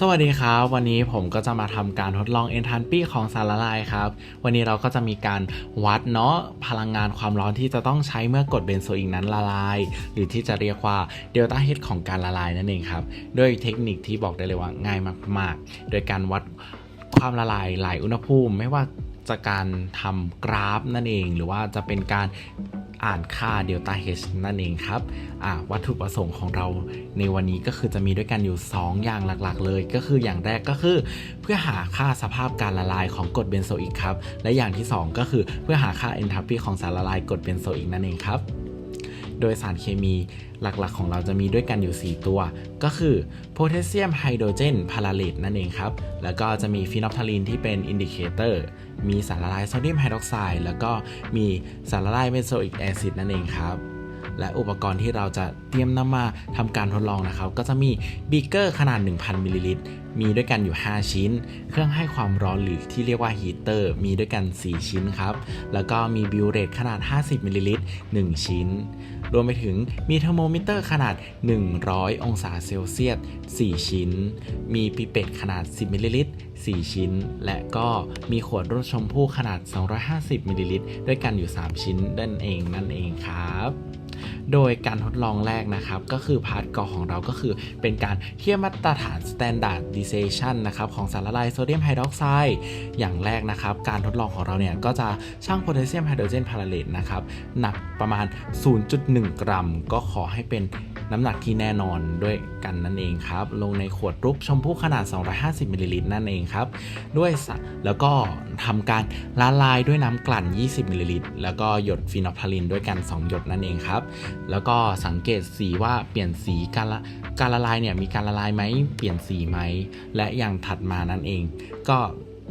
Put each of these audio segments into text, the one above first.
สวัสดีครับวันนี้ผมก็จะมาทำการทดลอง Enthalpy ของสารละลายครับวันนี้เราก็จะมีการวัดเนาะพลังงานความร้อนที่จะต้องใช้เมื่อกรดเบนโซอิกนั้นละลายหรือที่จะเรียกว่าเดลต้าเฮดของการละลายนั่นเองครับด้วยเทคนิคที่บอกได้เลยว่าง่ายมากๆโดยการวัดความละลายหลายอุณหภูมิไม่ว่าจะการทำกราฟนั่นเองหรือว่าจะเป็นการอ่านค่าเดลต้า H นั่นเองครับวัตถุประสงค์ของเราในวันนี้ก็คือจะมีด้วยกันอยู่2อย่างหลักๆเลยก็คืออย่างแรกก็คือเพื่อหาค่าสภาพการละลายของกรดเบนโซอิกครับและอย่างที่2ก็คือเพื่อหาค่า Enthalpy ของสารละลายกรดเบนโซอิกนั่นเองครับโดยสารเคมีหลักๆของเราจะมีด้วยกันอยู่4ตัวก็คือโพแทสเซียมไฮโดรเจนพาราเลตนั่นเองครับแล้วก็จะมีฟีนอลฟทาลีนที่เป็นอินดิเคเตอร์มีสารละลายโซเดียมไฮดรอกไซด์แล้วก็มีสารละลายเบนโซอิกแอซิดนั่นเองครับและอุปกรณ์ที่เราจะเตรียมนำมาทำการทดลองนะครับก็จะมีบีเกอร์ขนาด 1,000 มิลลิลิตรมีด้วยกันอยู่5ชิ้นเครื่องให้ความร้อนหรือที่เรียกว่าฮีเตอร์มีด้วยกัน4ชิ้นครับแล้วก็มีบิวเรตขนาด50มิลลิลิตร1ชิ้นรวมไปถึงมีเทอร์โมมิเตอร์ขนาด100องศาเซลเซียส4ชิ้นมีปิเปตขนาด10มิลลิลิตร4ชิ้นและก็มีขวดรสชมพู่ขนาด250มิลลิลิตรด้วยกันอยู่3ชิ้นนั่นเองครับโดยการทดลองแรกนะครับก็คือพาร์ทกอของเราก็คือเป็นการเทียบมาตรฐาน standardization นะครับของสารละลายโซเดียมไฮดรอกไซด์อย่างแรกนะครับการทดลองของเราเนี่ยก็จะชั่งโพแทสเซียมไฮโดรเจนพาราเลตนะครับหนักประมาณ 0.1 กรัมก็ขอให้เป็นน้ำหนักที่แน่นอนด้วยกันนั่นเองครับลงในขวดรูปชมพู่ขนาด250มิลลิลิตรนั่นเองครับด้วยแล้วก็ทำการละลายด้วยน้ำกลั่น20มิลลิลิตรแล้วก็หยดฟีนอลฟทาลีนด้วยกัน2หยดนั่นเองครับแล้วก็สังเกตสีว่าเปลี่ยนสีการละลายเนี่ยมีการละลายไหมเปลี่ยนสีไหมและอย่างถัดมานั่นเองก็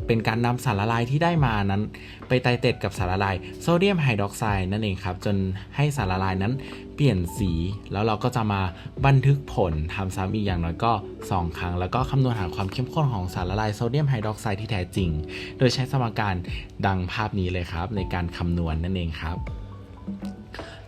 เป็นการนำสารละลายที่ได้มานั้นไปไตรเตดกับสารละลายโซเดียมไฮดรอกไซด์นั่นเองครับจนให้สารละลายนั้นเปลี่ยนสีแล้วเราก็จะมาบันทึกผลทำซ้ำอีกอย่างน้อยก็2ครั้งแล้วก็คำนวณหาความเข้มข้นของสารละลายโซเดียมไฮดรอกไซด์ที่แท้จริงโดยใช้สมการดังภาพนี้เลยครับในการคำนวณนั่นเองครับ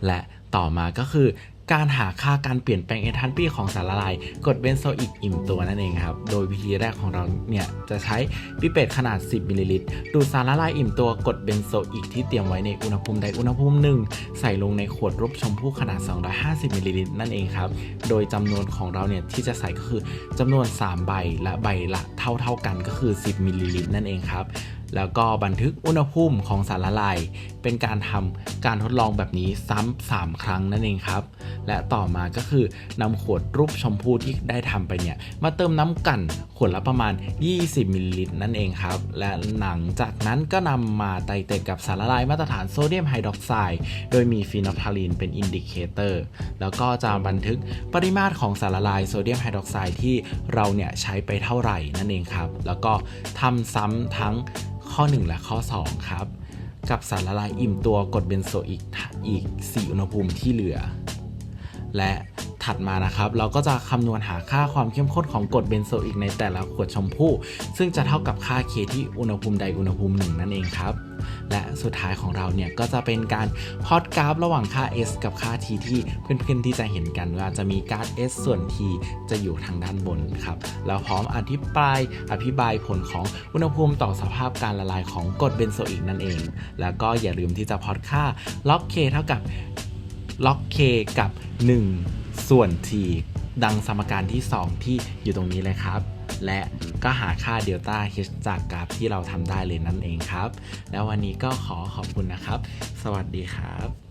และต่อมาก็คือการหาค่าการเปลี่ยนแปลงเอนทัลปีของสารละลายกรดเบนโซอิกอิ่มตัวนั่นเองครับโดยวิธีแรกของเราเนี่ยจะใช้ปิเปตขนาด10มิลลิลิตรดูดสารละลายอิ่มตัวกรดเบนโซอิกที่เตรียมไว้ในอุณหภูมิใดอุณหภูมิหนึ่งใส่ลงในขวดรูปชมพู่ขนาด250มิลลิลิตรนั่นเองครับโดยจำนวนของเราเนี่ยที่จะใส่ก็คือจำนวน3ใบและใบละเท่ากันก็คือ10มิลลิลิตรนั่นเองครับแล้วก็บันทึกอุณหภูมิของสารละลายเป็นการทำการทดลองแบบนี้ซ้ำ3ครั้งนั่นเองครับและต่อมาก็คือนำขวดรูปชมพูที่ได้ทำไปเนี่ยมาเติมน้ำกลั่นขวดละประมาณ20มิลลิลิตรนั่นเองครับและหลังจากนั้นก็นำมาไตรเตดกับสารละลายมาตรฐานโซเดียมไฮดรอกไซด์โดยมีฟีนอลฟทาลีนเป็นอินดิเคเตอร์แล้วก็จะบันทึกปริมาตรของสารละลายโซเดียมไฮดรอกไซด์ที่เราเนี่ยใช้ไปเท่าไหร่นั่นเองครับแล้วก็ทำซ้ำทั้งข้อ1และข้อ2ครับกับสารละลายอิ่มตัวกรดเบนโซอิกอีก4อุณหภูมิที่เหลือและถัดมานะครับเราก็จะคำนวณหาค่าความเข้มข้นของกรดเบนโซอิกในแต่ละขวดชมพู่ซึ่งจะเท่ากับค่า K ที่อุณหภูมิใดอุณหภูมิ1นั่นเองครับและสุดท้ายของเราเนี่ยก็จะเป็นการพอตกราฟระหว่างค่า S กับค่า T ที่เพื่อนๆที่จะเห็นกันว่าจะมีการ S ส่วน T จะอยู่ทางด้านบนครับแล้วพร้อมอธิบายผลของอุณหภูมิต่อสภาพการละลายของกรดเบนโซอิกนั่นเองแล้วก็อย่าลืมที่จะพอตค่าล็อก K เท่ากับล็อก K กับ1ส่วน T ดังสมการที่2ที่อยู่ตรงนี้เลยครับและก็หาค่าเดลต้า H จากกราฟที่เราทำได้เลยนั่นเองครับแล้ววันนี้ก็ขอบคุณนะครับสวัสดีครับ